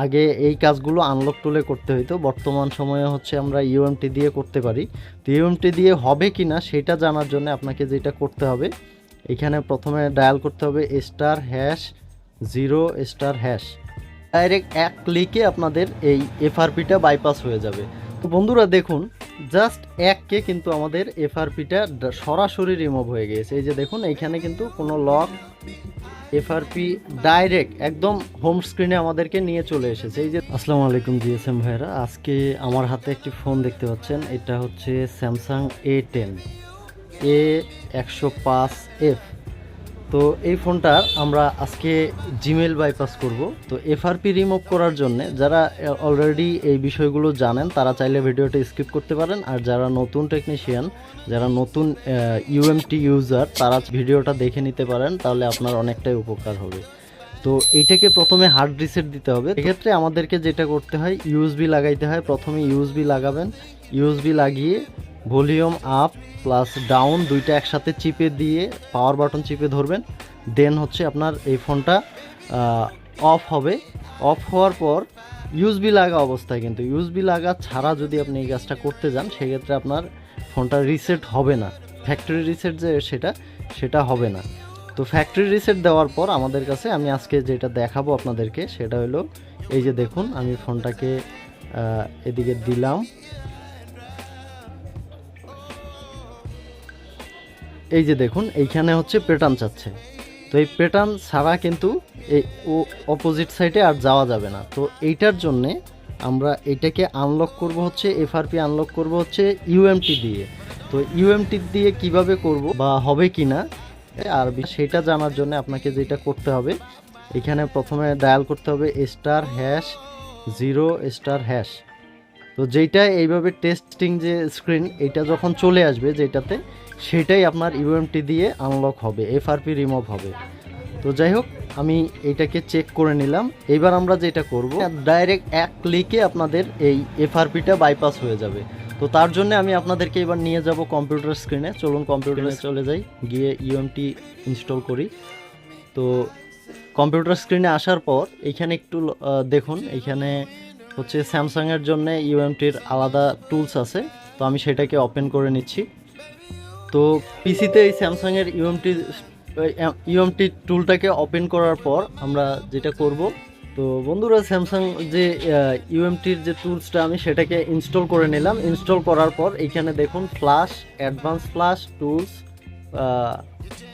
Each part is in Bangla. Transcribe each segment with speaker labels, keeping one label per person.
Speaker 1: আগে এই কাজগুলো আনলক টুলে করতে হইতো, বর্তমান সময়ে হচ্ছে আমরা ইউএমটি দিয়ে করতে পারি। তো ইউএমটি দিয়ে হবে কি না সেটা জানার জন্য আপনাকে যেটা করতে হবে, এখানে প্রথমে ডায়াল করতে হবে *0*#। ডাইরেক্ট এক ক্লিকে আপনাদের এই এফআরপিটা বাইপাস হয়ে যাবে। তো বন্ধুরা দেখুন, জাস্ট এককে কিন্তু আমাদের এফআরপিটা সরাসরি রিমুভ হয়ে গিয়েছে। এই যে দেখুন, এইখানে কিন্তু কোনো লক এফআরপি ডাইরেক্ট একদম হোম স্ক্রিনে আমাদেরকে নিয়ে চলে এসেছে। এই যে আসসালামু আলাইকুম জিএসএম ভাইরা, আজকে আমার হাতে একটি ফোন দেখতে পাচ্ছেন, এটা হচ্ছে স্যামসাং A10 A105f। তো এই ফোনটার আমরা আজকে জিমেল বাইপাস করব। তো এফআরপি রিমুভ করার জন্য যারা অলরেডি এই বিষয়গুলো জানেন তারা চাইলে ভিডিওটা স্কিপ করতে পারেন, আর যারা নতুন টেকনিশিয়ান, যারা নতুন ইউএমটি ইউজার, তারা ভিডিওটা দেখে নিতে পারেন, তাহলে আপনার অনেকটাই উপকার হবে। তো এইটাকে প্রথমে হার্ড রিসেট দিতে হবে। এক্ষেত্রে আমাদেরকে যেটা করতে হয়, ইউএসবি লাগাইতে হয়। প্রথমে ইউএসবি লাগাবেন, ইউএসবি লাগিয়ে ভলিউম আপ প্লাস ডাউন দুইটা একসাথে চিপে দিয়ে পাওয়ার বাটন চিপে ধরবেন। দেন হচ্ছে আপনার এই ফোনটা অফ হবে। অফ হওয়ার পর ইউএসবি লাগা অবস্থায়, কিন্তু ইউএসবি লাগা ছাড়া যদি আপনি এই কাজটা করতে যান, সেক্ষেত্রে আপনার ফোনটা রিসেট হবে না। ফ্যাক্টরি রিসেট যে সেটা হবে না। তো ফ্যাক্টরি রিসেট দেওয়ার পর আমাদের কাছে, আমি আজকে যেটা দেখাবো আপনাদেরকে সেটা হলো, এই যে দেখুন, আমি ফোনটাকে এদিকে দিলাম। এই যে দেখুন, এইখানে হচ্ছে প্যাটার্ন চাচ্ছে। তো এই প্যাটার্ন ছাড়া কিন্তু এই অপোজিট সাইডে আর যাওয়া যাবে না। তো এইটার জন্যে আমরা এটাকে আনলক করব হচ্ছে, এফআরপি আনলক করব হচ্ছে ইউএমটি দিয়ে। তো ইউএমটি দিয়ে কিভাবে করব বা হবে কি না আর সেটা জানার জন্য আপনাকে যেটা করতে হবে, এখানে প্রথমে ডায়াল করতে হবে *0*#। তো যেইটা এইভাবে টেস্টিং যে স্ক্রিন, এটা যখন চলে আসবে যেটাতে, সেটাই আপনার ইউএমটি দিয়ে আনলক হবে, এফআরপি রিমুভ হবে। তো যাই হোক, আমি এইটাকে চেক করে নিলাম। এইবার আমরা যেটা করব, ডাইরেক্ট এক ক্লিকে আপনাদের এই এফআরপিটা বাইপাস হয়ে যাবে। তো তার জন্য আমি আপনাদেরকে এবার নিয়ে যাব কম্পিউটার স্ক্রিনে। চলুন কম্পিউটারে চলে যাই, গিয়ে ইউএমটি ইনস্টল করি। তো কম্পিউটার স্ক্রিনে আসার পর এইখানে একটু দেখুন, এইখানে হচ্ছে স্যামসাংয়ের জন্য ইউএমটির আলাদা টুলস আছে। তো আমি সেটাকে ওপেন করে নিচ্ছি। তো পিসিতে এই স্যামসাংয়ের ইউএমটি টুলটাকে ওপেন করার পর আমরা যেটা করব, তো বন্ধুরা স্যামসাং যে ইউএমটির যে টুলসটা, আমি সেটাকে ইনস্টল করে নিলাম। ইনস্টল করার পর এইখানে দেখুন ফ্ল্যাশ, অ্যাডভান্স ফ্ল্যাশ টুলস,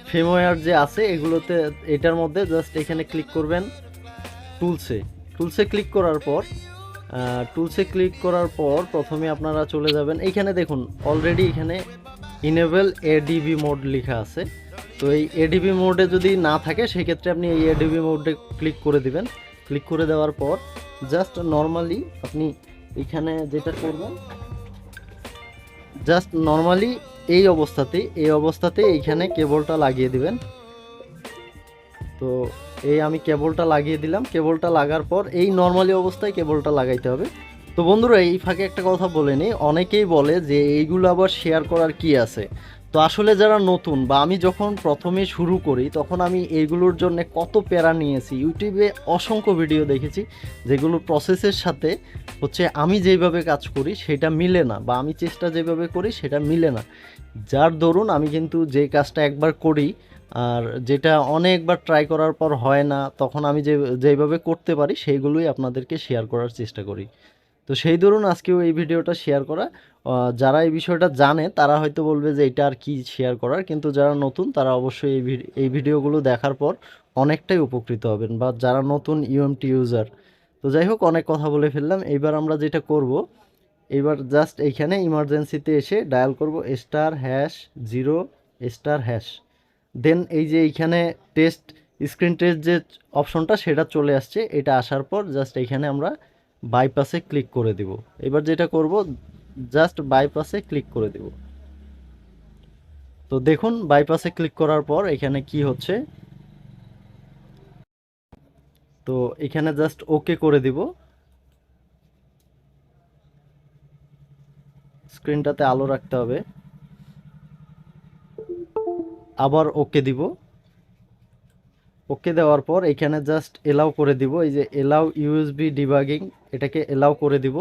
Speaker 1: ফেমওয়্যার যে আছে এগুলোতে, এটার মধ্যে জাস্ট এখানে ক্লিক করবেন টুলসে ক্লিক করার পর প্রথমে আপনারা চলে যাবেন, এইখানে দেখুন অলরেডি এখানে ইনেবল এডিবি মোড লেখা আছে। তো এই এডিবি মোডে যদি না থাকে, সেক্ষেত্রে আপনি এই এডিবি মোডে ক্লিক করে দিবেন। ক্লিক করে দেওয়ার পর জাস্ট নর্মালি আপনি এখানে যেটা করবেন, জাস্ট নর্মালি এই অবস্থাতে এইখানে কেবলটা লাগিয়ে দিবেন। তো এই আমি কেবলটা লাগিয়ে দিলাম। কেবলটা লাগার পর এই নর্মালি অবস্থায় কেবলটা লাগাইতে হবে। তো বন্ধুরা, এই ফাঁকে একটা কথা বলে নিই, অনেকেই বলে যে এইগুলো আবার শেয়ার করার কি আছে। তো আসলে যারা নতুন, বা আমি যখন প্রথমে শুরু করি, তখন আমি এইগুলোর জন্য কত প্যারা নিয়েছি। ইউটিউবে অসংখ্য ভিডিও দেখেছি যেগুলোর প্রসেসের সাথে হচ্ছে আমি যেভাবে কাজ করি সেটা মিলে না, বা আমি চেষ্টা যেভাবে করি সেটা মিলে না। যার দরুন আমি কিন্তু যে কাজটা একবার করি, আর যেটা অনেকবার ট্রাই করার পর হয় না, তখন আমি যেভাবে করতে পারি সেইগুলোই আপনাদেরকে শেয়ার করার চেষ্টা করি। তো সেই ধরুন আজকেও এই ভিডিওটা শেয়ার করা। যারা এই বিষয়টা জানে তারা হয়তো বলবে যে এটা আর কি শেয়ার করার, কিন্তু যারা নতুন তারা অবশ্যই এই ভিডিওগুলো দেখার পর অনেকটাই উপকৃত হবেন, বা যারা নতুন ইউএমটি ইউজার। তো যাই হোক, অনেক কথা বলে ফেললাম। এইবার আমরা যেটা করব, এইবার জাস্ট এইখানে ইমার্জেন্সিতে এসে ডায়াল করব *0*#। দেন এই যে এইখানে স্ক্রিন টেস্ট যে অপশনটা, সেটা চলে আসছে। এটা আসার পর জাস্ট এইখানে আমরা বাইপাসে ক্লিক করে দিব। এবার যেটা করব, জাস্ট বাইপাসে ক্লিক করে দিব। তো দেখুন, বাইপাসে ক্লিক করার পর এখানে কি হচ্ছে, তো এখানে জাস্ট ওকে করে দিব। স্ক্রিনটাতে আলো রাখতে হবে, আবার ওকে দিব। ওকে দেওয়ার পর এখানে জাস্ট এলাও করে দিব, এই যে এলাও ইউএসবি ডিবাগিং, এটাকে এলাও করে দিব।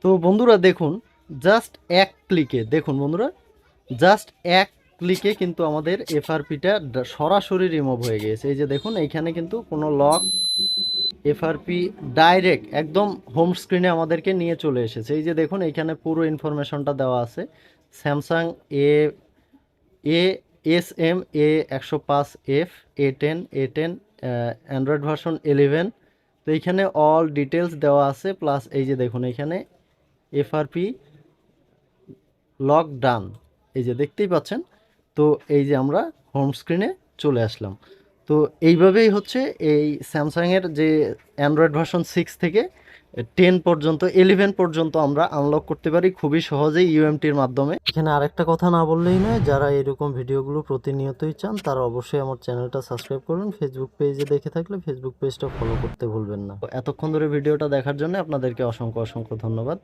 Speaker 1: তো বন্ধুরা দেখুন, জাস্ট এক ক্লিকে দেখুন বন্ধুরা, জাস্ট এক ক্লিকে কিন্তু আমাদের এফআরপিটা সরাসরি রিমুভ হয়ে গিয়েছে। এই যে দেখুন এইখানে কিন্তু কোনো লক, এফআরপি ডাইরেক্ট একদম হোম স্ক্রিনে আমাদেরকে নিয়ে চলে এসেছে। এই যে দেখুন এইখানে পুরো ইনফরমেশনটা দেওয়া আছে। Samsung A A S M A105f A10 Android version 11। তো এইখানে অল ডিটেলস দেওয়া আছে, প্লাস এই যে দেখুন এখানে এফআরপি লক ডান, এই যে দেখতেই পাচ্ছেন। তো এই যে আমরা হোম স্ক্রিনে চলে আসলাম। তো এইভাবেই হচ্ছে এই স্যামসাংয়ের যে অ্যান্ড্রয়েড ভার্সন 6 থেকে 10 পর্যন্ত 11 পর্যন্ত আমরা আনলক করতে পারি খুবই সহজেই ইউএমটির মাধ্যমে। এখানে আরেকটা কথা না বললেই নয়, যারা এরকম ভিডিওগুলো প্রতিনিয়তই চান তারা অবশ্যই আমার চ্যানেলটা সাবস্ক্রাইব করুন। ফেসবুক পেজে দেখে থাকলে ফেসবুক পেজটা ফলো করতে ভুলবেন না। এতক্ষণ ধরে ভিডিওটা দেখার জন্য আপনাদেরকে অসংখ্য অসংখ্য ধন্যবাদ।